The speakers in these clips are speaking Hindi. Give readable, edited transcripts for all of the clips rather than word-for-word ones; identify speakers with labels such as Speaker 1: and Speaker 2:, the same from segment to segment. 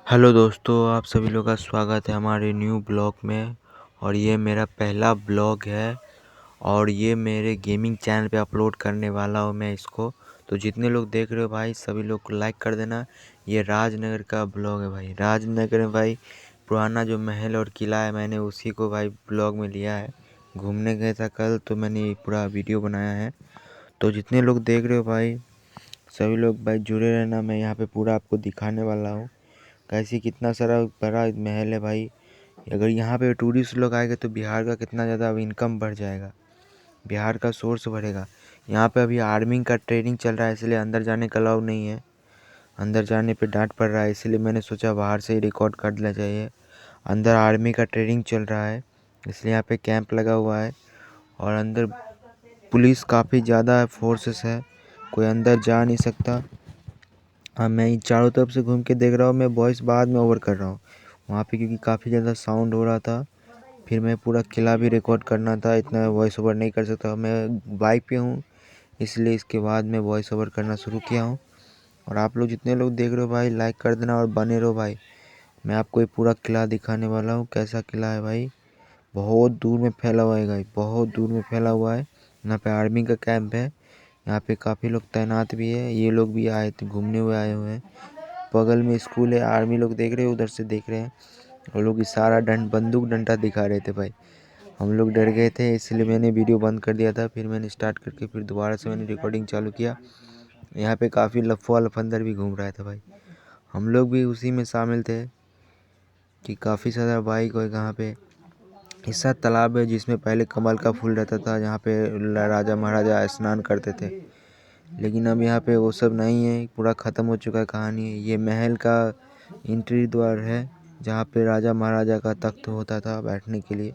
Speaker 1: हेलो दोस्तों, आप सभी लोग का स्वागत है हमारे न्यू ब्लॉग में। और ये मेरा पहला ब्लॉग है और ये मेरे गेमिंग चैनल पे अपलोड करने वाला हूँ मैं इसको। तो जितने लोग देख रहे हो भाई, सभी लोग को लाइक कर देना। ये राजनगर का ब्लॉग है भाई। राजनगर में भाई पुराना जो महल और किला है, मैंने उसी को भाई ब्लॉग में लिया है। घूमने गया था कल, तो मैंने ये पूरा वीडियो बनाया है। तो जितने लोग देख रहे हो भाई, सभी लोग भाई जुड़े रहना। मैं यहाँ पे पूरा आपको दिखाने वाला हूँ कैसे कितना सारा बड़ा महल है भाई। अगर यहाँ पे टूरिस्ट लोग आएंगे तो बिहार का कितना ज़्यादा इनकम बढ़ जाएगा, बिहार का सोर्स बढ़ेगा। यहाँ पे अभी आर्मी का ट्रेनिंग चल रहा है, इसलिए अंदर जाने का अलाउ नहीं है। अंदर जाने पे डांट पड़ रहा है, इसलिए मैंने सोचा बाहर से ही रिकॉर्ड कर लेना चाहिए। अंदर आर्मी का ट्रेनिंग चल रहा है, इसलिए यहाँ पे कैंप लगा हुआ है। और अंदर पुलिस काफ़ी ज़्यादा फोर्सेस है, कोई अंदर जा नहीं सकता। हाँ, मैं चारों तरफ से घूम के देख रहा हूँ। मैं वॉइस बाद में ओवर कर रहा हूँ वहाँ पे, क्योंकि काफ़ी ज़्यादा साउंड हो रहा था। फिर मैं पूरा किला भी रिकॉर्ड करना था, इतना वॉइस ओवर नहीं कर सकता। मैं बाइक पे हूँ, इसलिए इसके बाद मैं वॉइस ओवर करना शुरू किया हूँ। और आप लोग जितने लोग देख रहे हो भाई, लाइक कर देना और बने रहो भाई। मैं आपको ये पूरा किला दिखाने वाला हूँ, कैसा किला है भाई। बहुत दूर में फैला हुआ है भाई, बहुत दूर में फैला हुआ है। यहाँ पे आर्मी का कैंप है, यहाँ पे काफ़ी लोग तैनात भी है। ये लोग भी आए थे, घूमने हुए आए हुए हैं। बगल में स्कूल है, आर्मी लोग देख रहे हैं, उधर से देख रहे हैं। वो लोग इशारा बंदूक डंडा दिखा रहे थे भाई। हम लोग डर गए थे, इसलिए मैंने वीडियो बंद कर दिया था। फिर मैंने स्टार्ट करके फिर दोबारा से मैंने रिकॉर्डिंग चालू किया। यहाँ पे काफ़ी लफवा लफंदर भी घूम रहा था भाई, हम लोग भी उसी में शामिल थे कि काफ़ी सारा बाइक और यहाँ पे ऐसा तालाब है जिसमें पहले कमल का फूल रहता था, जहाँ पे राजा महाराजा स्नान करते थे। लेकिन अब यहाँ पे वो सब नहीं है, पूरा ख़त्म हो चुका है कहानी। ये महल का एंट्री द्वार है, जहाँ पे राजा महाराजा का तख्त होता था बैठने के लिए।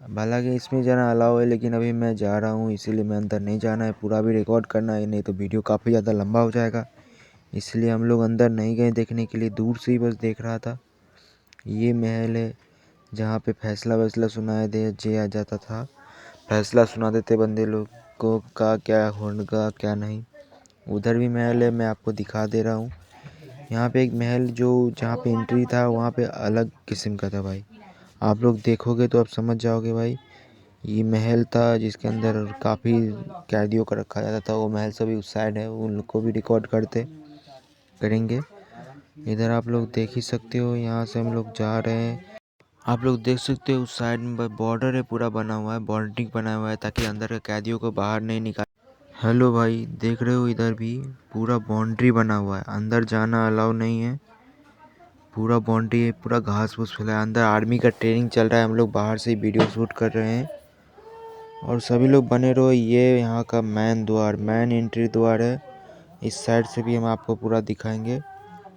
Speaker 1: हालांकि इसमें जाना अलाउ है, लेकिन अभी मैं जा रहा हूँ, इसीलिए मैं अंदर नहीं जाना है। पूरा भी रिकॉर्ड करना है, नहीं तो वीडियो काफ़ी ज़्यादा लंबा हो जाएगा। इसलिए हम लोग अंदर नहीं गए देखने के लिए, दूर से ही बस देख रहा था। ये महल है जहाँ पे फैसला वैसला सुनाया दिया जाता था, फैसला सुनाते थे बंदे लोग को का क्या होगा क्या नहीं। उधर भी महल है, मैं आपको दिखा दे रहा हूँ। यहाँ पे एक महल जो जहाँ पे एंट्री था, वहाँ पे अलग किस्म का था भाई। आप लोग देखोगे तो आप समझ जाओगे भाई। ये महल था जिसके अंदर काफ़ी कैदियों को रखा जाता था। वो महल सभी उस साइड है, उनको भी रिकॉर्ड करेंगे। इधर आप लोग देख ही सकते हो, यहाँ से हम लोग जा रहे हैं। आप लोग देख सकते हो उस साइड में बॉर्डर है, पूरा बना हुआ है, बाउंड्री बना हुआ है, ताकि अंदर के कैदियों को बाहर नहीं निकाल। हेलो भाई, देख रहे हो इधर भी पूरा बाउंड्री बना हुआ है, अंदर जाना अलाउ नहीं है। पूरा बाउंड्री है, पूरा घास फूस फैला है। अंदर आर्मी का ट्रेनिंग चल रहा है, हम लोग बाहर से ही वीडियो शूट कर रहे हैं। और सभी लोग बने रहो। ये यहाँ का मेन द्वार, मेन एंट्री द्वार है। इस साइड से भी हम आपको पूरा दिखाएंगे।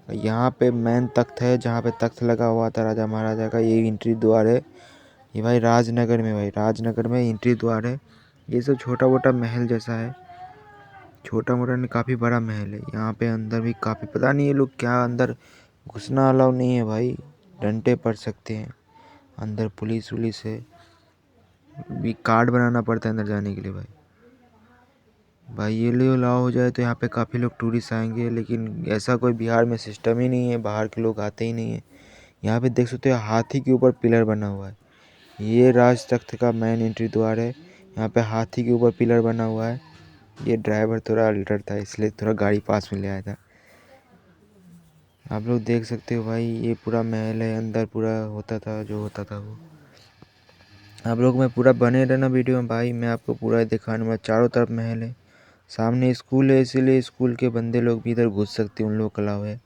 Speaker 1: यहाँ पे मेन तख्त है, जहाँ पे तख्त लगा हुआ था राजा महाराजा का, ये एंट्री द्वार है। ये भाई राजनगर में, भाई राजनगर में एंट्री द्वार है। ये सब छोटा मोटा महल जैसा है, छोटा मोटा नहीं, काफ़ी बड़ा महल है। यहाँ पे अंदर भी काफ़ी, पता नहीं ये लोग क्या, अंदर घुसना अलाउ नहीं है भाई, डंडे पड़ सकते हैं। अंदर पुलिस वुलिस है, भी कार्ड बनाना पड़ता है अंदर जाने के लिए भाई। भाई ये लिए अलाउ हो जाए तो यहाँ पे काफ़ी लोग टूरिस्ट आएंगे, लेकिन ऐसा कोई बिहार में सिस्टम ही नहीं है, बाहर के लोग आते ही नहीं है। यहाँ पे देख सकते हो हाथी के ऊपर पिलर बना हुआ है। ये राज तख्त का मेन एंट्री द्वार है, यहाँ पे हाथी के ऊपर पिलर बना हुआ है। ये ड्राइवर थोड़ा अल्टर था, इसलिए थोड़ा गाड़ी पास में ले आया था। आप लोग देख सकते हो भाई, ये पूरा महल है, अंदर पूरा होता था जो होता था वो। आप लोग में पूरा बने रहना वीडियो में भाई, मैं आपको पूरा दिखाने में। चारों तरफ महल है, सामने स्कूल है, इसीलिए स्कूल के बंदे लोग भी इधर घुस सकते हैं, उन लोग का अलाव है।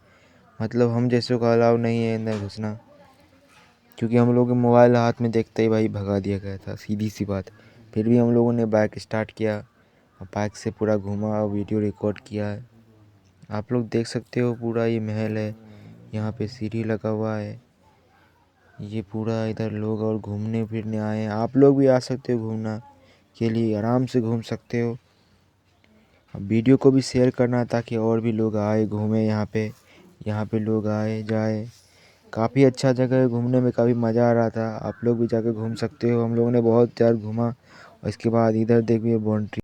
Speaker 1: मतलब हम जैसे को अलाव नहीं है अंदर घुसना, क्योंकि हम लोग के मोबाइल हाथ में देखते ही भाई भगा दिया गया था, सीधी सी बात। फिर भी हम लोगों ने बाइक स्टार्ट किया और बाइक से पूरा घूमा और वीडियो रिकॉर्ड किया है। आप लोग देख सकते हो पूरा ये महल है, यहाँ पे सीढ़ी लगा हुआ है। ये पूरा इधर लोग और घूमने फिरने आए हैं, आप लोग भी आ सकते हो घूमना के लिए, आराम से घूम सकते हो। वीडियो को भी शेयर करना ताकि और भी लोग आए घूमें यहाँ पे लोग आए जाए। काफ़ी अच्छा जगह है, घूमने में काफ़ी मज़ा आ रहा था। आप लोग भी जाकर घूम सकते हो। हम लोगों ने बहुत ज़्यादा घूमा और इसके बाद इधर देखिए बाउंड्री।